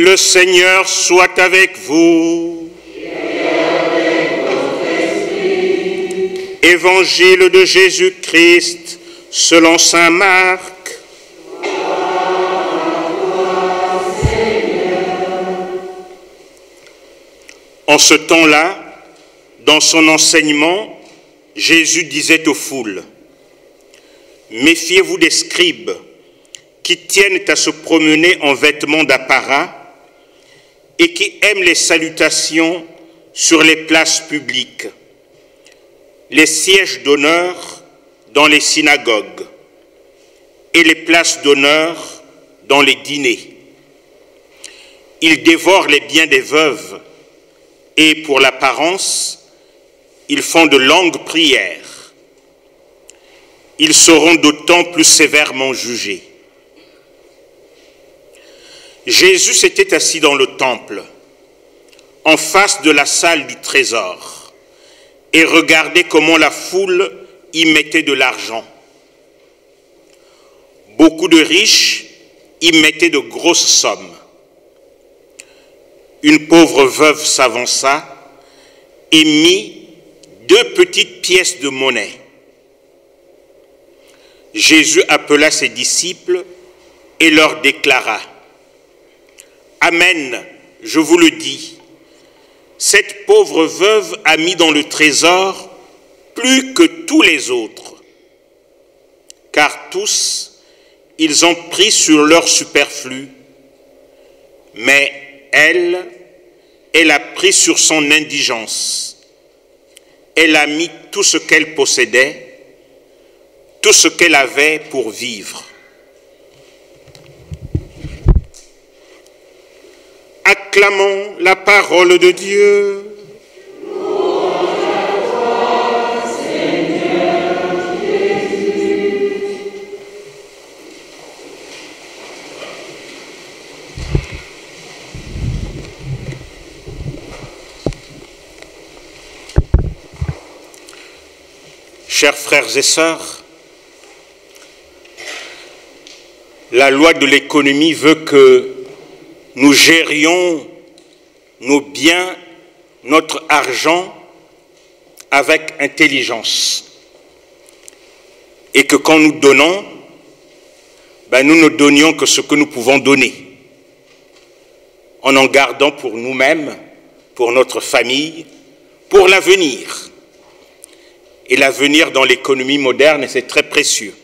Le Seigneur soit avec vous. Évangile de Jésus-Christ selon saint Marc. En ce temps-là, dans son enseignement, Jésus disait aux foules, « Méfiez-vous des scribes qui tiennent à se promener en vêtements d'apparat et qui aiment les salutations sur les places publiques, les sièges d'honneur dans les synagogues et les places d'honneur dans les dîners. Ils dévorent les biens des veuves et pour l'apparence, ils font de longues prières. Ils seront d'autant plus sévèrement jugés. » Jésus s'était assis dans le temple, en face de la salle du trésor, et regardait comment la foule y mettait de l'argent. Beaucoup de riches y mettaient de grosses sommes. Une pauvre veuve s'avança et mit 2 petites pièces de monnaie. Jésus appela ses disciples et leur déclara, « Amen, je vous le dis, cette pauvre veuve a mis dans le trésor plus que tous les autres, car tous, ils ont pris sur leur superflu, mais elle a pris sur son indigence. Elle a mis tout ce qu'elle possédait, tout ce qu'elle avait pour vivre. » Acclamons la parole de Dieu. Chers frères et sœurs, la loi de l'économie veut que nous gérions nos biens, notre argent avec intelligence. Et que quand nous donnons, nous ne donnions que ce que nous pouvons donner, en gardant pour nous-mêmes, pour notre famille, pour l'avenir. Et l'avenir dans l'économie moderne, c'est très précieux.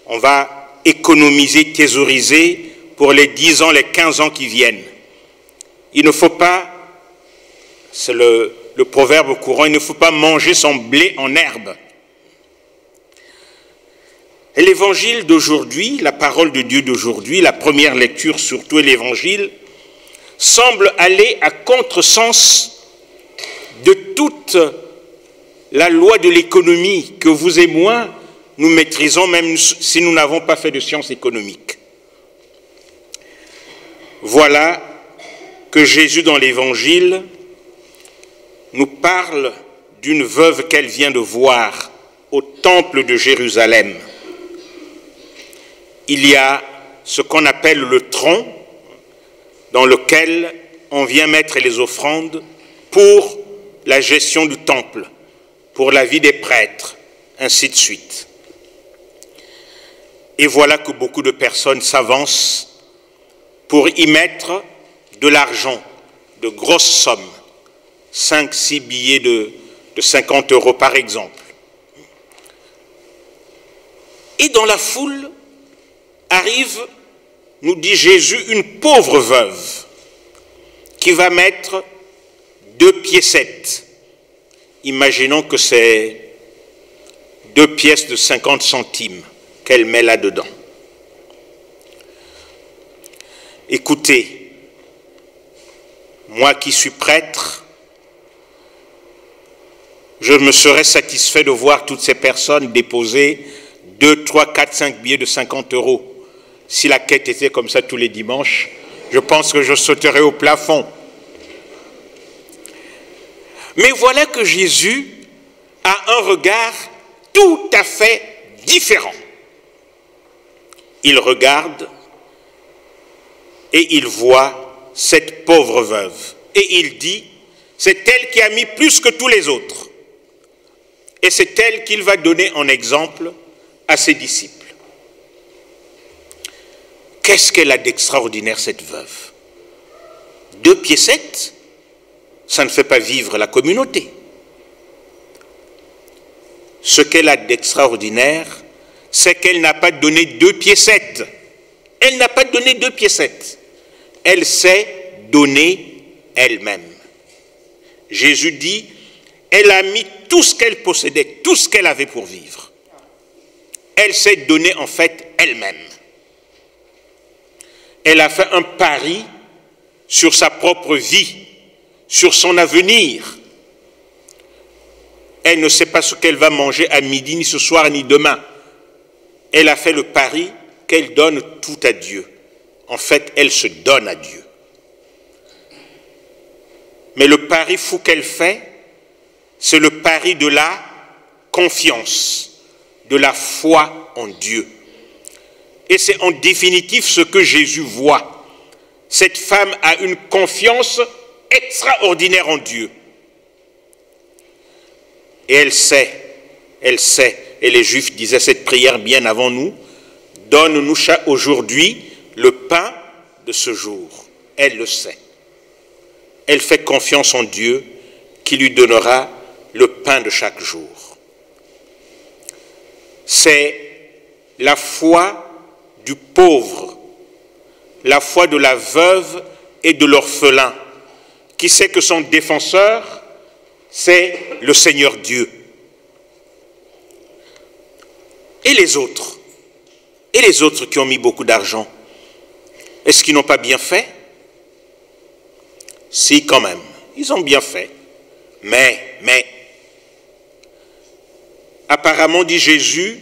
On va économiser, thésauriser pour les 10 ans, les 15 ans qui viennent. Il ne faut pas, c'est le proverbe courant, il ne faut pas manger son blé en herbe. Et l'évangile d'aujourd'hui, la parole de Dieu d'aujourd'hui, la première lecture surtout, et l'évangile, semble aller à contresens de toute la loi de l'économie que vous et moi, nous maîtrisons même si nous n'avons pas fait de sciences économiques. Voilà que Jésus dans l'Évangile nous parle d'une veuve qu'elle vient de voir au temple de Jérusalem. Il y a ce qu'on appelle le tronc dans lequel on vient mettre les offrandes pour la gestion du temple, pour la vie des prêtres, ainsi de suite. Et voilà que beaucoup de personnes s'avancent pour y mettre de l'argent, de grosses sommes, 5-6 billets de 50 € par exemple. Et dans la foule arrive, nous dit Jésus, une pauvre veuve qui va mettre 2 piécettes. Imaginons que c'est 2 pièces de 50 centimes qu'elle met là-dedans. Écoutez, moi qui suis prêtre, je me serais satisfait de voir toutes ces personnes déposer 2, 3, 4, 5 billets de 50 €. Si la quête était comme ça tous les dimanches, je pense que je sauterais au plafond. Mais voilà que Jésus a un regard tout à fait différent. Il regarde et il voit cette pauvre veuve. Et il dit, c'est elle qui a mis plus que tous les autres. Et c'est elle qu'il va donner en exemple à ses disciples. Qu'est-ce qu'elle a d'extraordinaire, cette veuve? 2 piécettes, ça ne fait pas vivre la communauté. Ce qu'elle a d'extraordinaire, c'est qu'elle n'a pas donné 2 piécettes. Elle n'a pas donné 2 piécettes. Elle s'est donnée elle-même. Jésus dit, elle a mis tout ce qu'elle possédait, tout ce qu'elle avait pour vivre. Elle s'est donnée en fait elle-même. Elle a fait un pari sur sa propre vie, sur son avenir. Elle ne sait pas ce qu'elle va manger à midi, ni ce soir, ni demain. Elle a fait le pari qu'elle donne tout à Dieu. En fait, elle se donne à Dieu. Mais le pari fou qu'elle fait, c'est le pari de la confiance, de la foi en Dieu. Et c'est en définitive ce que Jésus voit. Cette femme a une confiance extraordinaire en Dieu. Et elle sait, et les Juifs disaient cette prière bien avant nous, donne-nous aujourd'hui le pain de ce jour. Elle le sait. Elle fait confiance en Dieu qui lui donnera le pain de chaque jour. C'est la foi du pauvre, la foi de la veuve et de l'orphelin, qui sait que son défenseur, c'est le Seigneur Dieu. Et les autres qui ont mis beaucoup d'argent, est-ce qu'ils n'ont pas bien fait? Si, quand même, ils ont bien fait. Mais, apparemment, dit Jésus,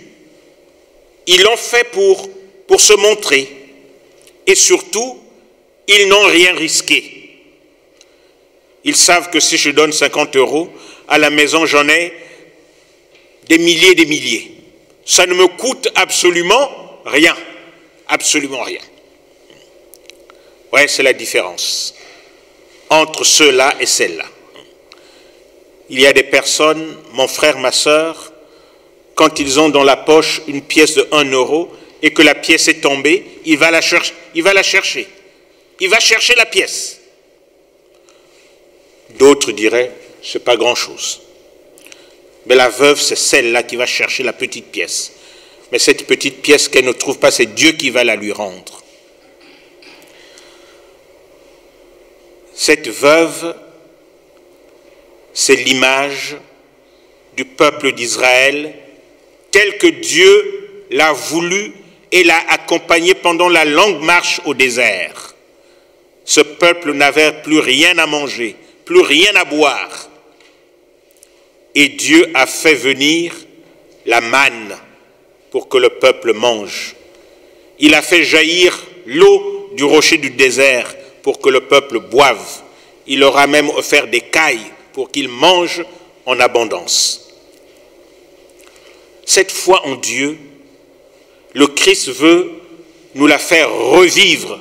ils l'ont fait pour se montrer. Et surtout, ils n'ont rien risqué. Ils savent que si je donne 50 €, à la maison, j'en ai des milliers et des milliers. Ça ne me coûte absolument rien. Absolument rien. Ouais, c'est la différence entre ceux-là et celles-là. Il y a des personnes, mon frère, ma sœur, quand ils ont dans la poche une pièce de 1 € et que la pièce est tombée, il va la chercher. Il va chercher la pièce. D'autres diraient, c'est pas grand-chose. Mais la veuve, c'est celle-là qui va chercher la petite pièce. Mais cette petite pièce qu'elle ne trouve pas, c'est Dieu qui va la lui rendre. Cette veuve, c'est l'image du peuple d'Israël tel que Dieu l'a voulu et l'a accompagné pendant la longue marche au désert. Ce peuple n'avait plus rien à manger, plus rien à boire. Et Dieu a fait venir la manne pour que le peuple mange. Il a fait jaillir l'eau du rocher du désert pour que le peuple boive. Il leur a même offert des cailles pour qu'ils mangent en abondance. Cette foi en Dieu, le Christ veut nous la faire revivre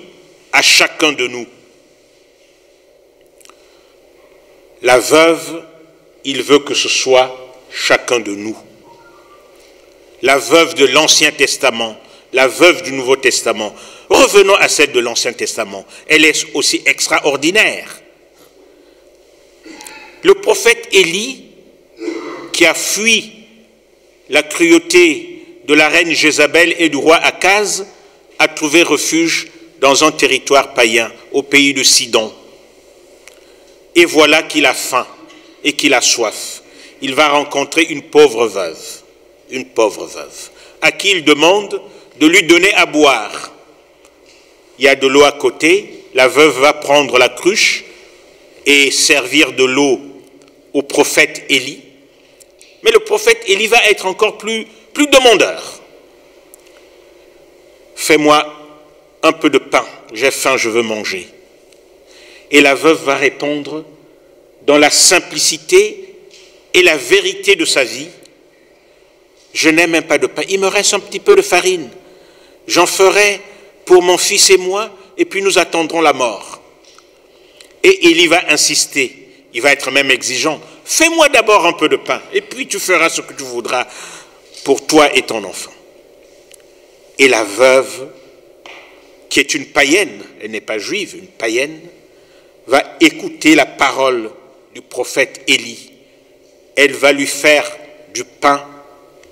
à chacun de nous. La veuve, il veut que ce soit chacun de nous. La veuve de l'Ancien Testament, la veuve du Nouveau Testament. Revenons à celle de l'Ancien Testament. Elle est aussi extraordinaire. Le prophète Élie, qui a fui la cruauté de la reine Jézabel et du roi Akaz, a trouvé refuge dans un territoire païen, au pays de Sidon. Et voilà qu'il a faim et qu'il a soif. Il va rencontrer une pauvre veuve, à qui il demande de lui donner à boire. Il y a de l'eau à côté, la veuve va prendre la cruche et servir de l'eau au prophète Élie. Mais le prophète Élie va être encore plus demandeur. Fais-moi un peu de pain, j'ai faim, je veux manger. Et la veuve va répondre dans la simplicité et la vérité de sa vie. Je n'ai même pas de pain, il me reste un petit peu de farine. J'en ferai pour mon fils et moi, et puis nous attendrons la mort. Et Élie va insister, il va être même exigeant. Fais-moi d'abord un peu de pain, et puis tu feras ce que tu voudras pour toi et ton enfant. Et la veuve, qui est une païenne, elle n'est pas juive, une païenne, va écouter la parole du prophète Élie. Elle va lui faire du pain,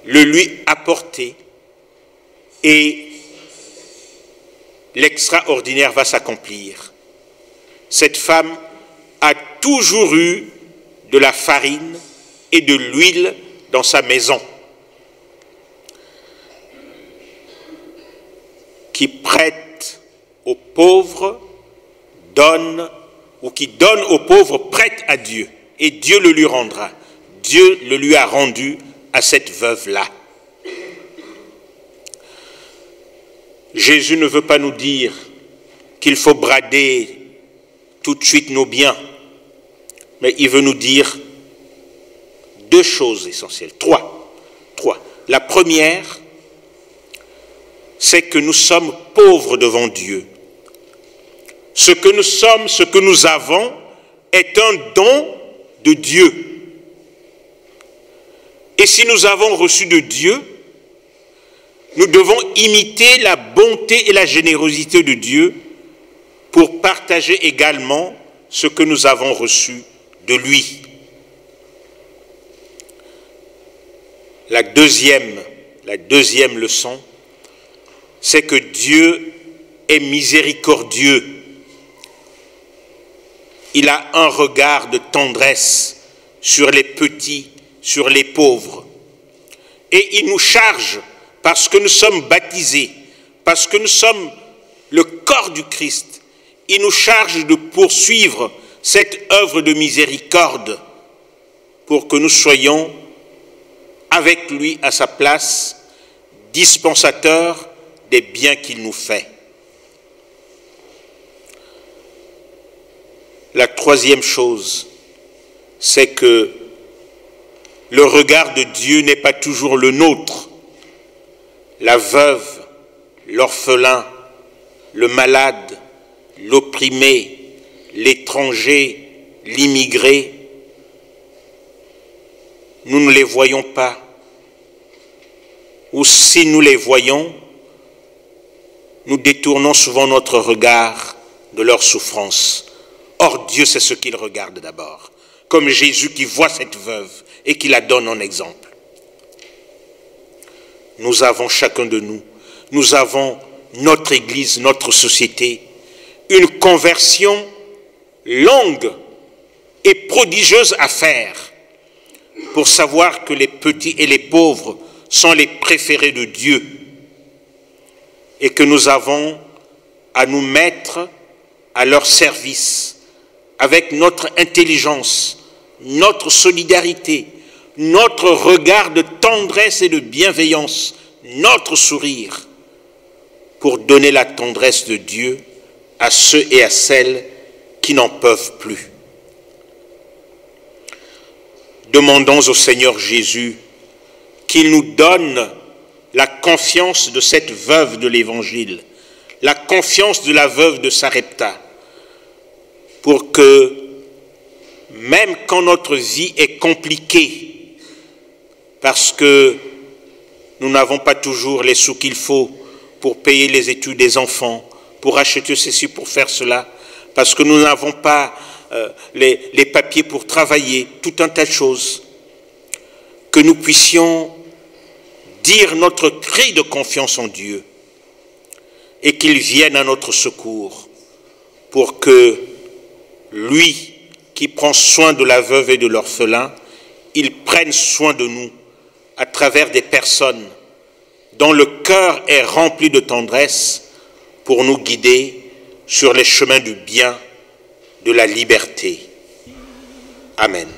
le lui apporter, et l'extraordinaire va s'accomplir. Cette femme a toujours eu de la farine et de l'huile dans sa maison, qui prête aux pauvres, donne, ou qui donne aux pauvres, prête à Dieu, et Dieu le lui rendra. Dieu le lui a rendu à cette veuve-là. Jésus ne veut pas nous dire qu'il faut brader tout de suite nos biens, mais il veut nous dire deux choses essentielles, trois. La première, c'est que nous sommes pauvres devant Dieu. Ce que nous sommes, ce que nous avons, est un don de Dieu. Et si nous avons reçu de Dieu, nous devons imiter la bonté et la générosité de Dieu pour partager également ce que nous avons reçu de lui. La deuxième leçon, c'est que Dieu est miséricordieux. Il a un regard de tendresse sur les petits, sur les pauvres. Et il nous charge, parce que nous sommes baptisés, parce que nous sommes le corps du Christ, il nous charge de poursuivre cette œuvre de miséricorde pour que nous soyons avec lui à sa place, dispensateurs des biens qu'il nous fait. La troisième chose, c'est que le regard de Dieu n'est pas toujours le nôtre. La veuve, l'orphelin, le malade, l'opprimé, l'étranger, l'immigré, nous ne les voyons pas. Ou si nous les voyons, nous détournons souvent notre regard de leur souffrance. Or, Dieu sait ce qu'il regarde d'abord, comme Jésus qui voit cette veuve et qui la donne en exemple. Nous avons chacun de nous, nous avons notre Église, notre société, une conversion longue et prodigieuse à faire pour savoir que les petits et les pauvres sont les préférés de Dieu et que nous avons à nous mettre à leur service avec notre intelligence, notre solidarité, notre regard de tendresse et de bienveillance, notre sourire, pour donner la tendresse de Dieu à ceux et à celles qui n'en peuvent plus. Demandons au Seigneur Jésus qu'il nous donne la confiance de cette veuve de l'Évangile, la confiance de la veuve de Sarepta, pour que, même quand notre vie est compliquée, parce que nous n'avons pas toujours les sous qu'il faut pour payer les études des enfants, pour acheter ceci, pour faire cela, parce que nous n'avons pas les papiers pour travailler, tout un tas de choses, que nous puissions dire notre cri de confiance en Dieu et qu'il vienne à notre secours pour que lui qui prend soin de la veuve et de l'orphelin, il prenne soin de nous à travers des personnes dont le cœur est rempli de tendresse pour nous guider sur les chemins du bien, de la liberté. Amen.